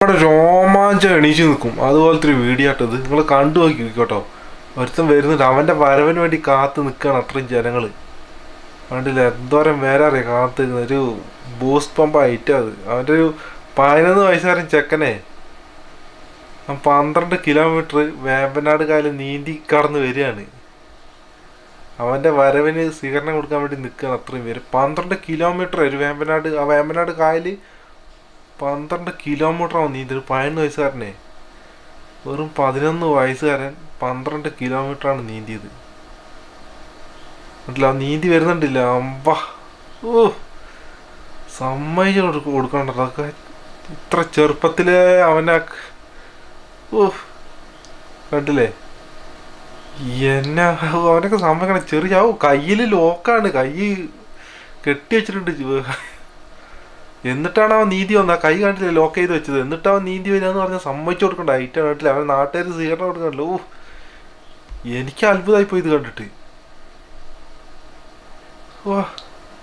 നമ്മുടെ രോമാഞ്ചം എണീച്ച് നിൽക്കും അതുപോലത്തെ ഒരു വീഡിയോ ആട്ടത്. നിങ്ങൾ കണ്ടു നോക്കിക്കോട്ടോ. ഒരുത്തൻ വരുന്നുണ്ട്, അവൻ്റെ വരവിന് വേണ്ടി കാത്ത് നിൽക്കുകയാണ് അത്രയും ജനങ്ങൾ. കണ്ടില്ല എന്തോരം പേരെ അറിയാം കാത്ത് നിൽക്കുന്നത്. ഒരു ബൂസ്റ്റ് പമ്പ് ഐറ്റം അത്. അവൻ്റെ ഒരു 11 വയസ്സുകാരൻ ചെക്കനെ 12 കിലോമീറ്റർ വേമ്പനാട് കായൽ നീന്തി കടന്ന് വരികയാണ്. അവൻ്റെ വരവിന് സ്വീകരണം കൊടുക്കാൻ വേണ്ടി നിൽക്കുകയാണ് അത്രയും പേര്. 12 കിലോമീറ്റർ ഒരു വേമ്പനാട് കായൽ 12 കിലോമീറ്റർ ആവും നീന്തി. ഒരു 11 വയസ്സുകാരനെ, വെറും 11 വയസ്സുകാരൻ 12 കിലോമീറ്ററാണ് നീന്തിയത്. എന്നിട്ടില്ല നീന്തി വരുന്നുണ്ടില്ല. അമ്പ ഓ സമ്മതിച്ച് കൊടുക്കണ്ടല്ലോ. അതൊക്കെ ഇത്ര ചെറുപ്പത്തിലെ അവനെ ഓ കണ്ടില്ലേ എന്നെ. അവനൊക്കെ സമ്മതിക്കണം. ചെറിയ കയ്യിൽ ലോക്കാണ്, കൈ കെട്ടി വെച്ചിട്ടുണ്ട്. എന്നിട്ടാണ് അവൻ നീന്തി വന്നത്. ആ കൈ കണ്ടില്ലേ ലോക്ക് ചെയ്ത് വെച്ചത്. എന്നിട്ട് അവൻ നീന്തി വരികയെന്ന് പറഞ്ഞാൽ സമ്മതിച്ചു കൊടുക്കണ്ട. ഐറ്റം കണ്ടില്ല. അവൻ നാട്ടുകാർ സ്വീകരണം കൊടുക്കണല്ലോ. ഓ എനിക്ക് അത്ഭുതമായി പോയി ഇത് കണ്ടിട്ട്. വാ